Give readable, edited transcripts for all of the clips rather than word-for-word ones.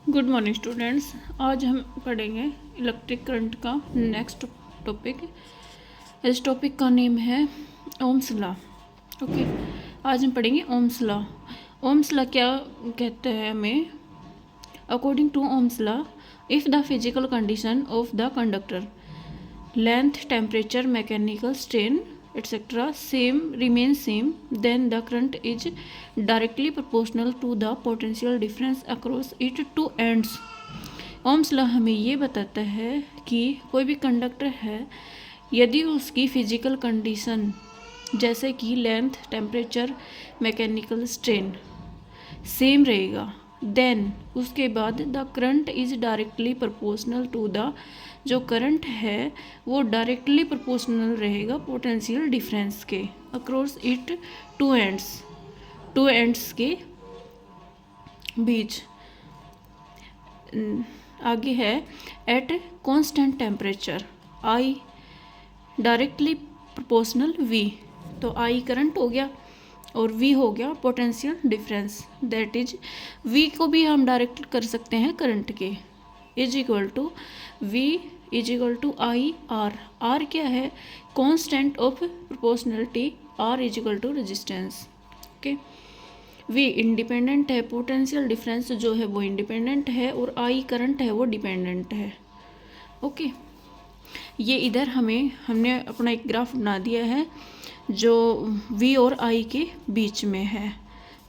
Good morning students. आज हम पढ़ेंगे इलेक्ट्रिक करंट का नेक्स्ट टॉपिक। इस टॉपिक का नेम है ओम्स लॉ। ओके, आज हम पढ़ेंगे ओम्स लॉ। ओम्स लॉ क्या कहते हैं हमें? According to Ohm's law, if the physical condition of the conductor, length, temperature, mechanical strain etc. remain same, then the current is directly proportional to the potential difference across its two ends. Ohm's law हमें ये बताता है कि कोई भी conductor है, यदि उसकी फिजिकल कंडीशन जैसे कि length, temperature, mechanical strain same रहेगा, देन उसके बाद the current is directly proportional to the, जो करंट है वो डायरेक्टली प्रोपोर्शनल रहेगा पोटेंशियल डिफरेंस के अक्रॉस इट टू एंड्स के बीच। आगे है at constant temperature I directly proportional V, तो आई करंट हो गया और V हो गया potential difference, that is V को भी हम डायरेक्ट कर सकते हैं करंट के, is equal to V is equal to I R. R क्या है? Constant of proportionality, R is equal to resistance. Okay, V independent है, पोटेंशियल डिफरेंस जो है वो इंडिपेंडेंट है, और आई करंट है वो डिपेंडेंट है। ओके, ये इधर हमने अपना एक ग्राफ बना दिया है जो V और I के बीच में है,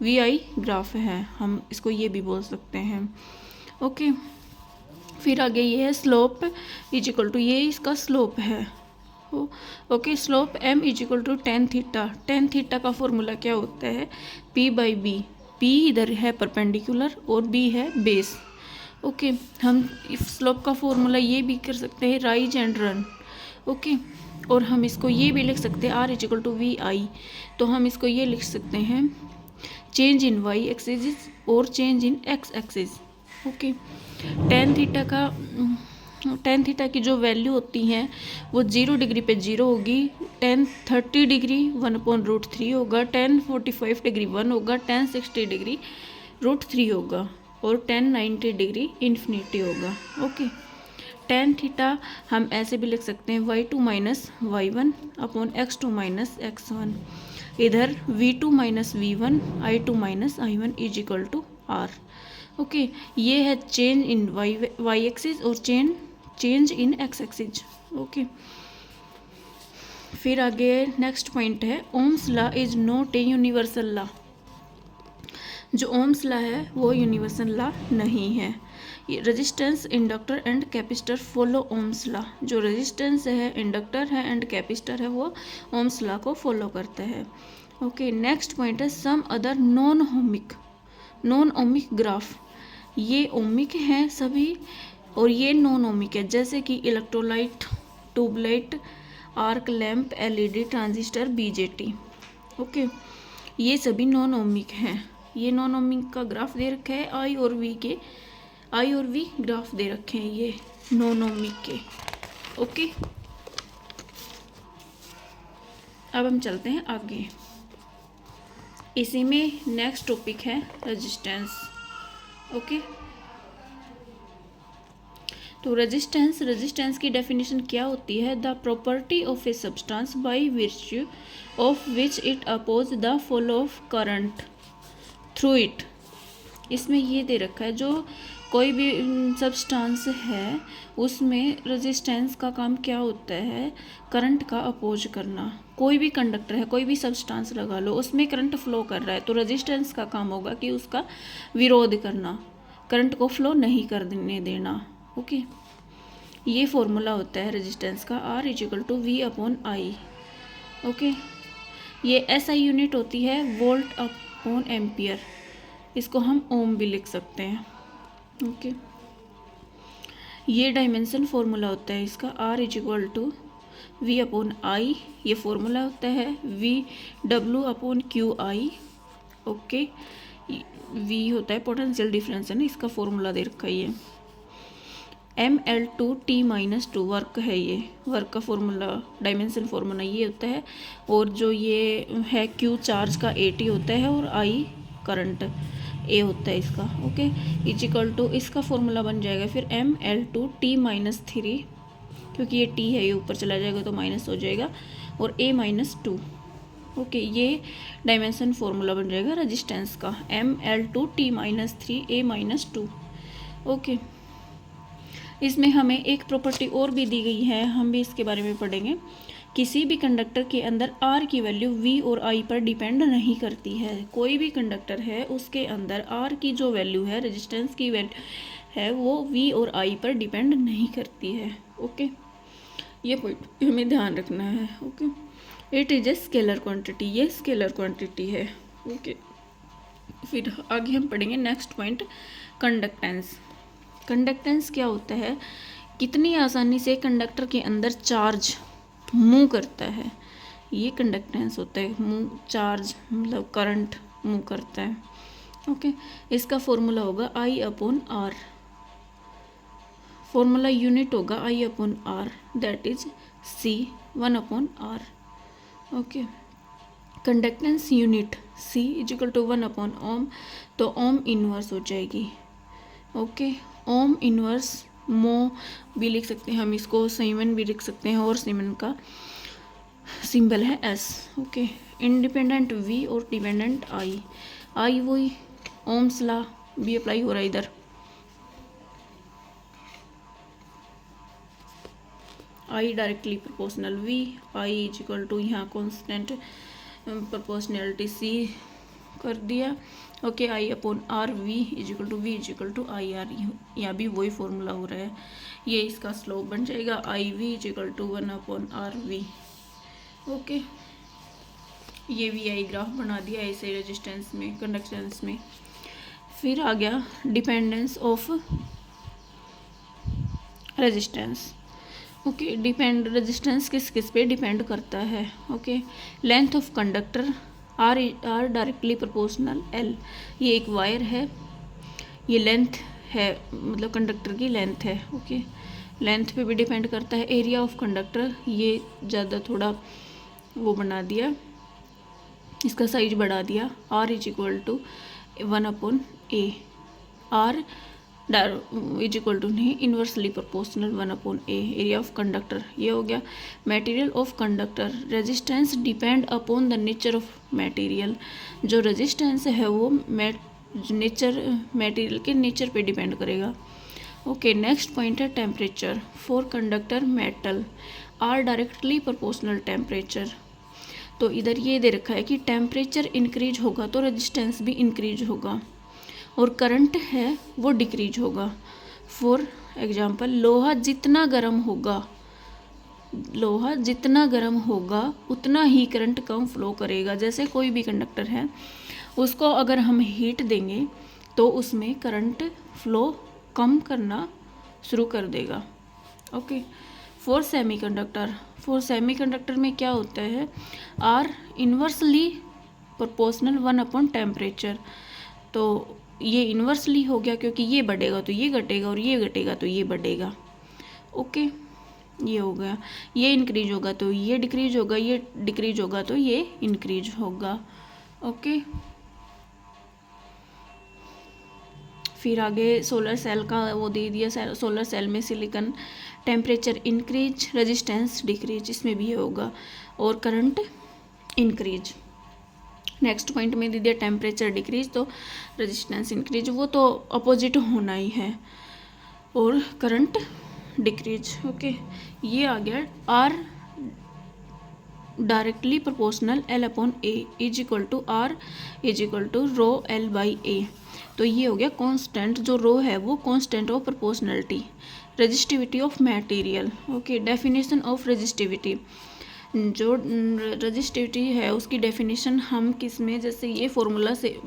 VI ग्राफ है, हम इसको ये भी बोल सकते हैं। ओके, फिर आगे ये है स्लोप इज इक्वल टू, ये इसका स्लोप है। Okay, slope M is equal to tan theta. Tan theta का फॉर्मूला क्या होता है? P by B. P इधर है परपेंडिकुलर और B है बेस। ओके, हम स्लोप का फॉर्मूला ये भी कर सकते हैं राइज एंड रन। ओके, और हम इसको ये भी लिख सकते हैं R is equal to V I, तो हम इसको ये लिख सकते हैं चेंज इन वाई एक्सिस और change in x axis. Okay, tan theta की जो वैल्यू होती है वो 0 डिग्री पे 0 होगी, 10 30 डिग्री 1/√3 होगा, 10 45 डिग्री 1 होगा, 10 60 डिग्री √3 होगा, और 10 90 डिग्री इन्फिनिटी होगा। ओके, टेन थीटा हम ऐसे भी लिख सकते हैं y2 minus y1 upon x2 minus x1, इधर v2 minus v1 i2 minus i1 is equal to r। Okay, ये है चेंज इन y एक्सिस और change in x axis. Okay, फिर आगे नेक्स्ट पॉइंट है Ohm's law is not a universal law. जो Ohm's law है वो universal law नहीं है। Resistance, inductor and capacitor follow Ohm's law. जो रेजिस्टेंस है, इंडक्टर है एंड कैपेसिटर है वो ओम्स लॉ को फॉलो करते हैं। ओके, नेक्स्ट पॉइंट है some other non ohmic graph. ये ओमिक हैं सभी और ये नॉन ओमिक है, जैसे कि electrolyte, tubelight, arc lamp, LED, transistor, BJT। Okay, ये सभी नॉन ओमिक हैं। ये नॉन ओमिक का ग्राफ दे रखा है, आई और V ग्राफ दे रखे हैं ये नॉन ओमिक के। ओके, अब हम चलते हैं आगे। इसी में नेक्स्ट टॉपिक है रेजिस्टेंस। ओके, तो रेजिस्टेंस की डेफिनेशन क्या होती है? The property of a substance by virtue of which it oppose the flow of current through it. इसमें ये दे रखा है जो कोई भी सब्सटेंस है उसमें रेजिस्टेंस का काम क्या होता है? करंट का अपोज करना। कोई भी कंडक्टर है, कोई भी सब्सटेंस लगा लो, उसमें करंट फ्लो कर रहा है तो रेजिस्टेंस का काम होगा कि उसका विरोध करना, करंट को फ्लो नहीं करने देना। ओके, ये फॉर्मूला होता है रेजिस्टेंस का, R is equal to V upon I. Okay, ये SI यूनिट होती है वोल्ट अपॉन एम्पियर, इसको हम ओम भी लिख सकते हैं। ओके, ये डायमेंशन फॉर्मूला होता है इसका, R is equal to V upon I, ये फॉर्मूला होता है VW upon QI। Okay, V होता है पोटेंशियल डिफरेंस है ना, इसका फॉर्मूला दे रखा है ये ML2T-2 वर्क है, ये वर्क का फॉर्मूला, डायमेंशन फॉर्मूला ये होता है, और जो ये है Q चार्ज का AT होता है और I करंट। ए होता है इसका, ओके। इज इक्वल टू इसका फॉर्मूला बन जाएगा फिर ML2T-3, क्योंकि ये T है ये ऊपर चला जाएगा तो माइनस हो जाएगा, और A-2, ओके। ये डायमेंशन फॉर्मूला बन जाएगा रेजिस्टेंस का, ML2T-3 A-2, ओके। इसमें हमें एक प्रॉपर्टी और भी दी गई है, हम भी इसके बारे में पढ़ेंगे। किसी भी कंडक्टर के अंदर R की वैल्यू V और I पर डिपेंड नहीं करती है। कोई भी कंडक्टर है उसके अंदर R की जो वैल्यू है, रेजिस्टेंस की वैल्यू है, वो V और I पर डिपेंड नहीं करती है, ओके। ये पॉइंट हमें ध्यान रखना है, okay. It is a scalar quantity, ये स्केलर क्वांटिटी है, ओके। फिर आगे हम पढ़ेंगे नेक्स्ट पॉइंट, कंडक्टेंस। कंडक्टेंस क्या होता है, कितनी आसानी से कंडक्टर के अंदर चार्ज मूव करता है, ये कंडक्टेंस होता है। मूव चार्ज मतलब करंट मूव करता है, ओके। इसका फॉर्मूला होगा I/R, फॉर्मूला यूनिट होगा I/R, that is C1/R, okay. Conductance unit C = 1/ओम, तो ओम इनवर्स हो जाएगी, ओके। ओम इनवर्स मो भी लिख सकते हैं हम इसको, सीमेन भी लिख सकते हैं, और सीमेन का सिंबल है S, ओके। इंडिपेंडेंट V और डिपेंडेंट I वही ओम्स लॉ भी अप्लाई हो रहा है इधर। I directly proportional V, I = यहाँ कॉन्स्टेंट प्रोपोर्शनैलिटी C कर दिया, ओके। I/R, V = IR, यहाँ भी वही फॉर्मूला हो रहा है, ये इसका स्लोप बन जाएगा IV = 1/RV, ओके। ये VI ग्राफ बना दिया ऐसे रेजिस्टेंस में, कंडक्टेंस में। फिर आ गया dependence of resistance, okay. Resistance किस किस पे डिपेंड करता है, okay. Length of conductor R directly proportional L, ये एक वायर है, ये लेंथ है, मतलब कंडक्टर की लेंथ है, ओके। लेंथ पे भी डिपेंड करता है। एरिया ऑफ कंडक्टर, ये ज़्यादा थोड़ा वो बना दिया, इसका साइज बढ़ा दिया, R = 1/A, R नहीं, inversely proportional 1/A। Area of conductor ये हो गया। Material of conductor, resistance depend upon the nature of material, जो रेजिस्टेंस है वो मटेरियल के नेचर पे डिपेंड करेगा, ओके। नेक्स्ट पॉइंट है temperature for conductor metal, R directly proportional temperature. तो इधर ये दे रखा है कि टेम्परेचर इंक्रीज होगा तो रेजिस्टेंस भी इंक्रीज होगा, और करंट है वो डिक्रीज होगा। फॉर एग्जांपल, लोहा जितना गर्म होगा उतना ही करंट कम फ्लो करेगा। जैसे कोई भी कंडक्टर है, उसको अगर हम हीट देंगे तो उसमें करंट फ्लो कम करना शुरू कर देगा, ओके। फॉर सेमीकंडक्टर में क्या होता है, R इन्वर्सली प्रोपोर्शनल 1/टेम्परेचर, तो ये इन्वर्सली हो गया क्योंकि ये बढ़ेगा तो ये घटेगा, और ये घटेगा तो ये बढ़ेगा, ओके। ये हो गया, ये इंक्रीज होगा तो ये डिक्रीज होगा, ये डिक्रीज होगा तो ये इंक्रीज होगा, ओके। फिर आगे सोलर सेल का वो दे दिया, सोलर सेल में silicon, temperature increase, resistance decrease, इसमें भी ये होगा, और करंट इंक्रीज। नेक्स्ट पॉइंट में दे दिया टेम्परेचर डिक्रीज तो रेजिस्टेंस इंक्रीज, वो तो अपोजिट होना ही है, और करंट डिक्रीज, ओके। ये आ गया R directly proportional L/A = R ρL/A। तो ये हो गया कांस्टेंट, जो रो है वो constant of proportionality, resistivity of material, okay. Definition of resistivity, जो रेजिस्टिविटी है उसकी डेफिनेशन हम किस में, जैसे ये फॉर्मूला से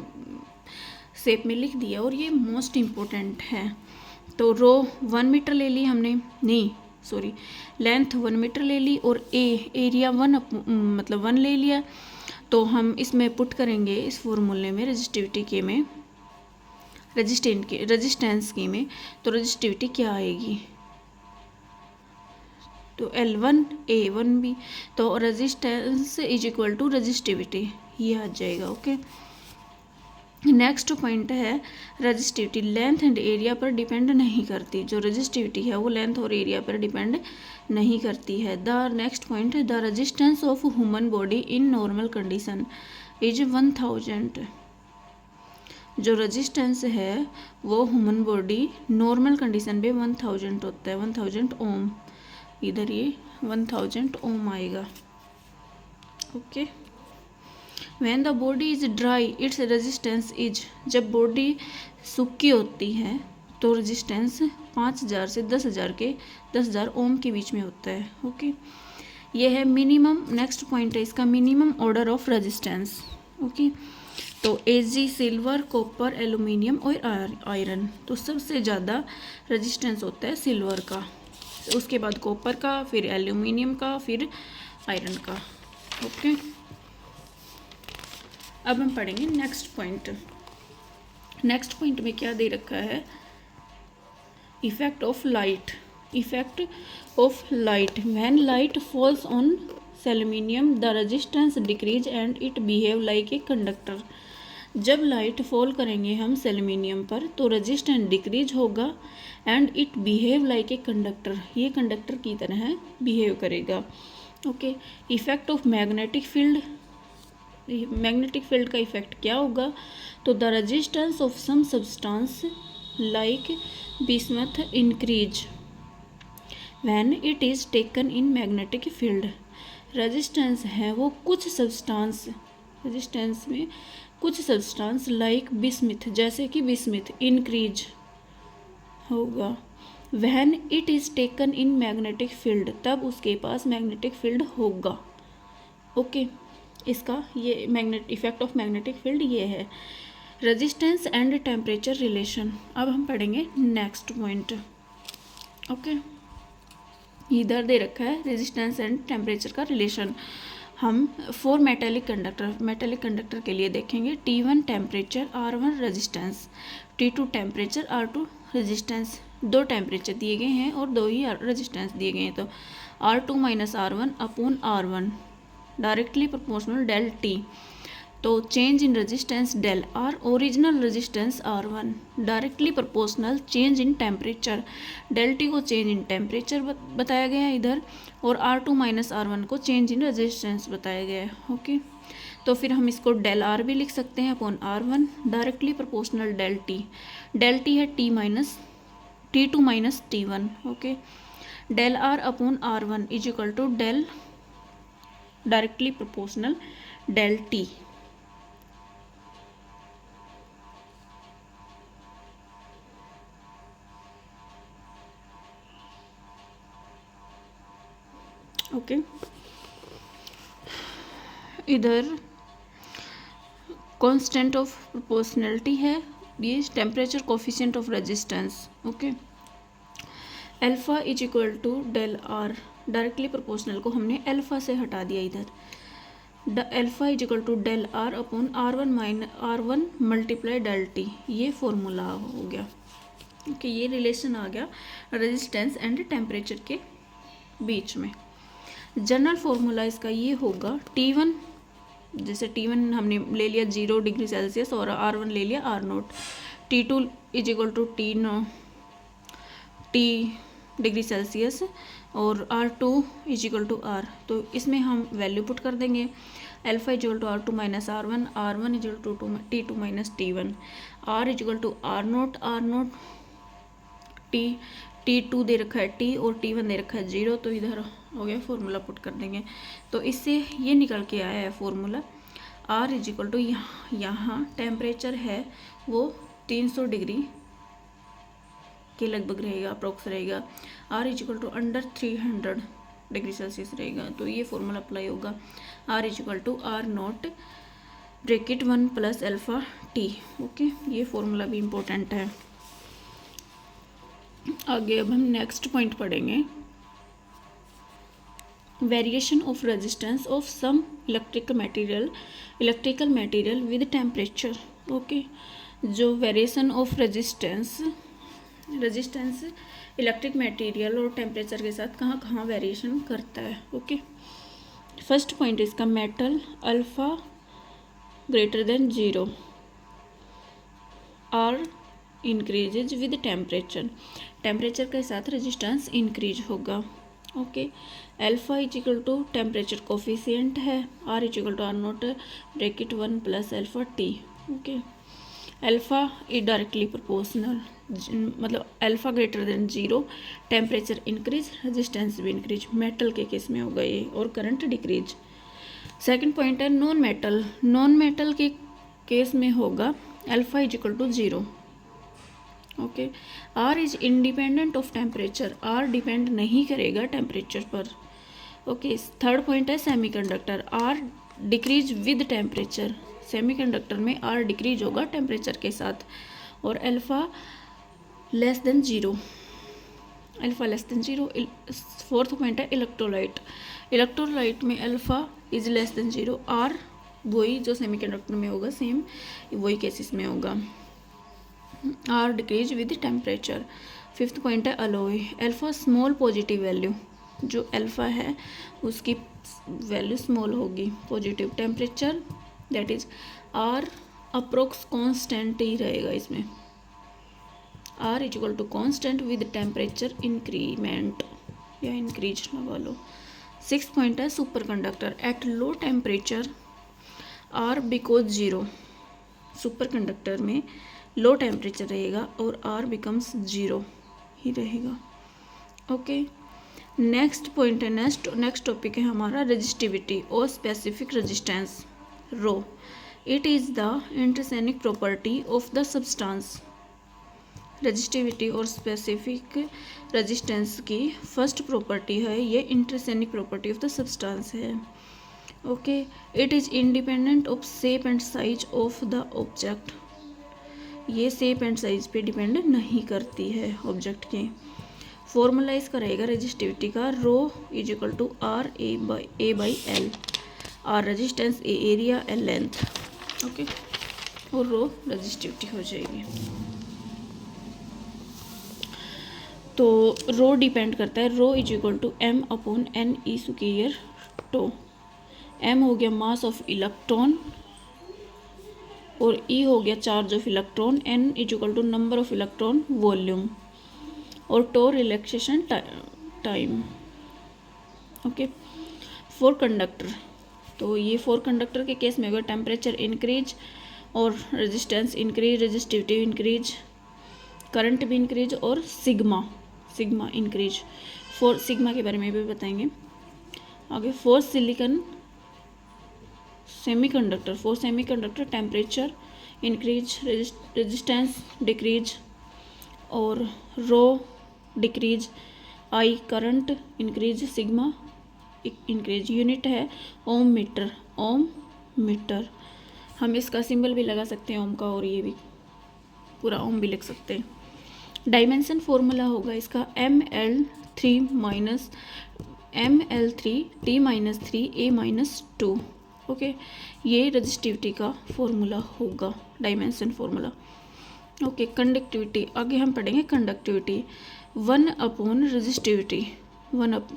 शेप में लिख दिया, और ये मोस्ट इम्पोर्टेंट है। तो रो 1 मीटर ले ली हमने, नहीं सॉरी, लेंथ 1 मीटर ले ली, और एरिया 1 ले लिया। तो हम इसमें पुट करेंगे इस फॉर्मूले में, रेजिस्टिविटी के में, रेजिस्टेंस की में, तो रेजिस्टिविटी क्या आएगी, तो L1 A1B, तो रेजिस्टेंस = रेजिस्टिविटी, ये आ जाएगा, ओके। नेक्स्ट पॉइंट है रजिस्टिविटी, लेंथ एंड एरिया पर डिपेंड नहीं करती। जो रजिस्टिविटी है वो लेंथ और एरिया पर डिपेंड नहीं करती है। द नेक्स्ट पॉइंट है the resistance of human body in normal condition is 1000। जो रेजिस्टेंस है वो ह्यूमन बॉडी नॉर्मल कंडीशन पे 1000 होता है, 1000 ओम। इधर ये 1000 ओम आएगा। Okay. When the body is dry, its resistance is, जब बॉडी सूखी होती है तो रेजिस्टेंस 5000 से 10,000 ओम के बीच में होता है। ओके, ये है मिनिमम। नेक्स्ट पॉइंट है इसका minimum order of resistance. Okay, तो एजी सिल्वर, कॉपर, एल्यूमिनियम और आयरन। तो सबसे ज़्यादा रेजिस्टेंस होता है सिल्वर का, उसके बाद कॉपर का, फिर एल्यूमिनियम का, फिर आयरन का। ओके, अब हम पढ़ेंगे नेक्स्ट पॉइंट। नेक्स्ट पॉइंट में क्या दे रखा है, effect of light. Effect of light, when light falls on selenium the resistance decrease and it behave like a conductor. जब लाइट फॉल करेंगे हम सेलेनियम पर तो रेजिस्टेंस डिक्रीज होगा and it behave like a conductor, ये conductor की तरह behave करेगा। Okay, effect of magnetic field, magnetic field का इफेक्ट क्या होगा, तो the resistance of some substance like bismuth increase when it is taken in magnetic field. Resistance है वो कुछ सब्सटेंस, रेजिस्टेंस में कुछ सब्सटेंस लाइक बिस्मथ, जैसे कि बिस्मथ इंक्रीज होगा when it is taken in magnetic field, तब उसके पास मैग्नेटिक फील्ड होगा। ओके, इसका ये इफेक्ट ऑफ मैग्नेटिक फील्ड ये है। Resistance and temperature relation. अब हम पढ़ेंगे नेक्स्ट पॉइंट। ओके, इधर दे रखा है रेजिस्टेंस एंड टेम्परेचर का रिलेशन। हम फॉर मेटेलिक कंडक्टर के लिए देखेंगे T1 temperature, R1 resistance, T2 temperature, R2 resistance. दो टेम्परेचर दिए गए हैं और दो ही रेजिस्टेंस दिए गए हैं, तो R2 minus R1 upon R1 directly proportional del T. तो change in resistance del R, original resistance R1 directly proportional change in temperature, del T को चेंज इन टेम्परेचर बताया गया है इधर, और R2 माइनस R1 को चेंज इन रेजिस्टेंस बताया गया है। ओके, तो फिर हम इसको डेल आर भी लिख सकते हैं upon R1 directly proportional del T. Del T है T2 minus T1। Okay, del R upon R1 is equal to del directly proportional del T. Okay, इधर कांस्टेंट ऑफ प्रोपोर्शनलिटी है, ये temperature coefficient of resistance. Okay, alpha is equal to del R, directly proportional को हमने alpha से हटा दिया इधर। Alpha is equal to del R upon R1 multiply del T, ये फॉर्मूला हो गया। ओके, ये रिलेशन आ गया रेजिस्टेंस एंड टेम्परेचर के बीच में। जनरल फॉर्मूला इसका ये होगा T1, जैसे T1 हमने ले लिया 0 डिग्री सेल्सियस और R1 ले लिया R0। T2 is equal to T degree Celsius और R2 is equal to R। तो इसमें हम वैल्यू पुट कर देंगे, alpha is equal to R2 minus R1, R1 is equal to T2 minus T1, R is equal to R0 T2 दे रखा है T और T1 दे रखा है 0, तो इधर हो गया फॉर्मूला पुट कर देंगे। तो इससे ये निकल के आया है formula, R is equal to यहाँ टेम्परेचर है वो 300 डिग्री के लगभग रहेगा, अप्रोक्स रहेगा। R is equal to under 300 degree Celsius रहेगा, तो ये फॉर्मूला अप्लाई होगा। R is equal to R0 bracket 1 plus alpha T। Okay, ये फॉर्मूला भी इम्पोर्टेंट है। आगे अब हम नेक्स्ट पॉइंट पढ़ेंगे, variation of resistance of some electrical material with temperature. Okay, जो variation of resistance electric material और टेम्परेचर के साथ कहाँ कहाँ वेरिएशन करता है। ओके, फर्स्ट पॉइंट इसका metal alpha greater than 0, R increases with temperature, temperature के साथ रेजिस्टेंस इंक्रीज होगा। Okay, alpha is equal to temperature coefficient है, R is equal to R naught bracket 1 plus alpha T. Okay, alpha is directly proportional, मतलब alpha greater than 0, temperature increase, resistance भी increase, metal के case में होगा ये, और current decrease. Second point है non metal, non metal के case में होगा alpha is equal to 0। Okay, R is independent of temperature, R depend नहीं करेगा टेम्परेचर पर। ओके, थर्ड पॉइंट है semiconductor, R decrease with temperature, semiconductor में R decrease होगा टेम्परेचर के साथ, और alpha less than 0, alpha less than 0। Fourth point है इलेक्ट्रोलाइट, इलेक्ट्रोलाइट में alpha is less than 0, R वही जो सेमीकंडक्टर में होगा सेम वही केसेस में होगा, R decrease with temperature. Fifth point है alloy, alpha small positive value, जो अल्फा है उसकी वैल्यू स्मॉल होगी, positive temperature that is R approx constant ही रहेगा इसमें, R is equal to constant with temperature increment या इंक्रीज लगा लो। सिक्स पॉइंट है super conductor, at low temperature R because 0, super conductor में लो टेम्परेचर रहेगा और आर बिकम्स 0 ही रहेगा। ओके, नेक्स्ट पॉइंट है, नेक्स्ट टॉपिक है हमारा रेजिस्टिविटी और specific resistance rho, it is the intrinsic property of the substance. Resistivity और स्पेसिफिक रेजिस्टेंस की फर्स्ट प्रॉपर्टी है ये intrinsic property of the substance है। Okay, it is independent of shape and size of the object, ये shape and size पे depend नहीं करती है ऑब्जेक्ट के। फॉर्मूला इसका रहेगा रेजिस्टिविटी का, rho is equal to R A by L, R resistance, A area, L length. Okay, और रो रेजिस्टिविटी हो जाएगी। तो रो डिपेंड करता है, rho is equal to m upon n e superior tau, m हो गया मास ऑफ इलेक्ट्रॉन और e हो गया charge of electron, n is equal to number of electron volume, और tau relaxation time. Okay, for conductor, तो ये for conductor के case में होगा टेम्परेचर इंक्रीज और resistance increase, resistivity increase, current भी इंक्रीज और सिग्मा इंक्रीज। फॉर सिग्मा के बारे में भी बताएंगे आगे। For silicon semiconductor, for semiconductor temperature increase, resistance decrease और rho decrease, I current increase, sigma increase. Unit है ओम मीटर, ओम मीटर, हम इसका सिंबल भी लगा सकते हैं ओम का, और ये भी पूरा ओम भी लिख सकते हैं। डायमेंशन फॉर्मूला होगा इसका ML3 T-3 A-2। ओके, ये रजिस्टिविटी का फॉर्मूला होगा, डायमेंशन फॉर्मूला। ओके, कंडक्टिविटी आगे हम पढ़ेंगे। Conductivity 1 upon resistivity,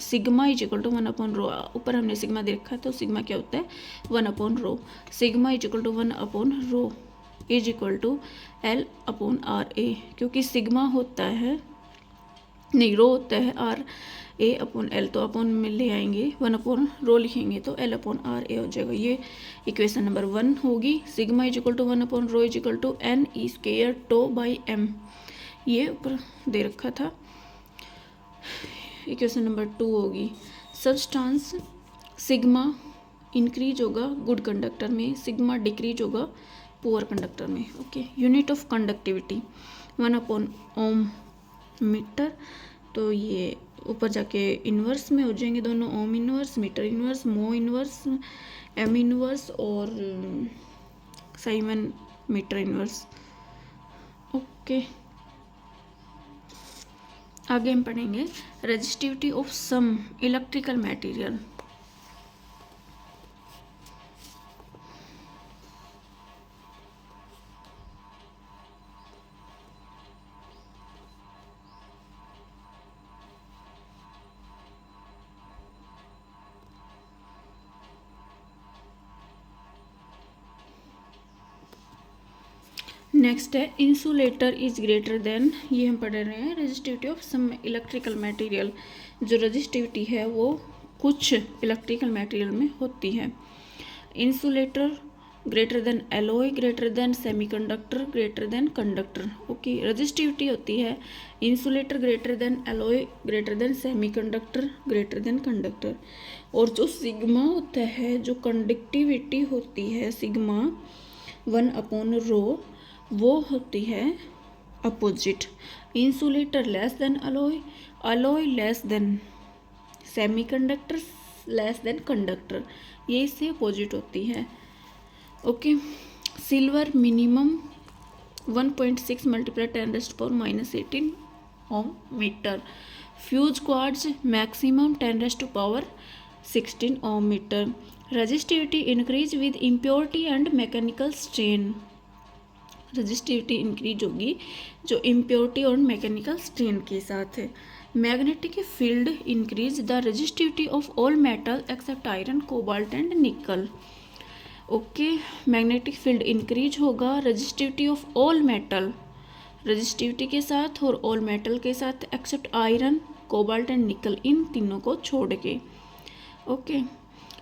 sigma is equal to 1 upon rho, ऊपर हमने सिग्मा दे रखा है तो सिग्मा क्या होता है 1 upon rho, sigma is equal to 1 upon rho is equal to L upon R A, क्योंकि सिग्मा होता है नहीं रो होता है आर ए अपॉन एल, तो अपॉन में ले आएंगे 1 अपॉन रो लिखेंगे तो L अपॉन आर ए हो जाएगा। ये इक्वेशन नंबर 1 होगी। Sigma is equal to 1 upon rho is equal to N E square tau by M, ये ऊपर दे रखा था। इक्वेशन नंबर 2 होगी सब्सटेंस, सिग्मा इंक्रीज होगा गुड कंडक्टर में, सिग्मा डिक्रीज होगा पुअर कंडक्टर में। Okay, unit of conductivity 1 upon ohm metre, तो ये ऊपर जाके इन्वर्स में हो जाएंगे दोनों, ohm inverse, metre inverse, mho inverse, M inverse और साइमन मीटर इन्वर्स। ओके, आगे हम पढ़ेंगे resistivity of some electrical material. Next है इंसुलेटर इज ग्रेटर देन, ये हम पढ़ रहे हैं resistivity of some electrical material. जो रेजिस्टिविटी है वो कुछ इलेक्ट्रिकल मटेरियल में होती है। Insulator greater than alloy, greater than semiconductor, greater than conductor. Okay, resistivity होती है insulator greater than alloy, greater than semiconductor, greater than conductor. और जो सिग्मा होता है, जो कंडक्टिविटी होती है सिग्मा 1/ρ, वो होती है opposite. Insulator less than alloy, alloy less than semiconductor, less than conductor, ये इससे अपोजिट होती है। Okay, silver minimum 1.6 × 10⁻⁻18 ohm metre, fuse quartz maximum 10⁻16 ohm metre. Resistivity increase with impurity and mechanical strain, resistivity increase होगी जो impurity और mechanical strain के साथ है। Magnetic field increase the resistivity of all metal except iron, cobalt and nickel. Okay, magnetic field increase होगा resistivity of all metal, resistivity के साथ और ऑल मेटल के साथ एक्सेप्ट आयरन, कोबाल्ट एंड निकल, इन तीनों को छोड़ के। Okay,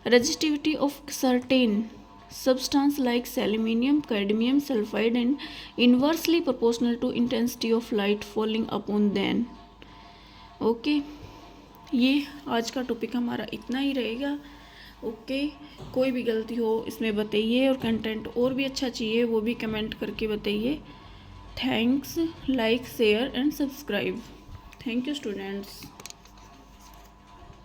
resistivity of certain substance like selenium, cadmium, sulfide and inversely proportional to intensity of light falling upon them। Okay, ये आज का टॉपिक हमारा इतना ही रहेगा। ओके, कोई भी गलती हो इसमें बताइए, और कंटेंट और भी अच्छा चाहिए वो भी कमेंट करके बताइए। Thanks, like share and subscribe. Thank you students.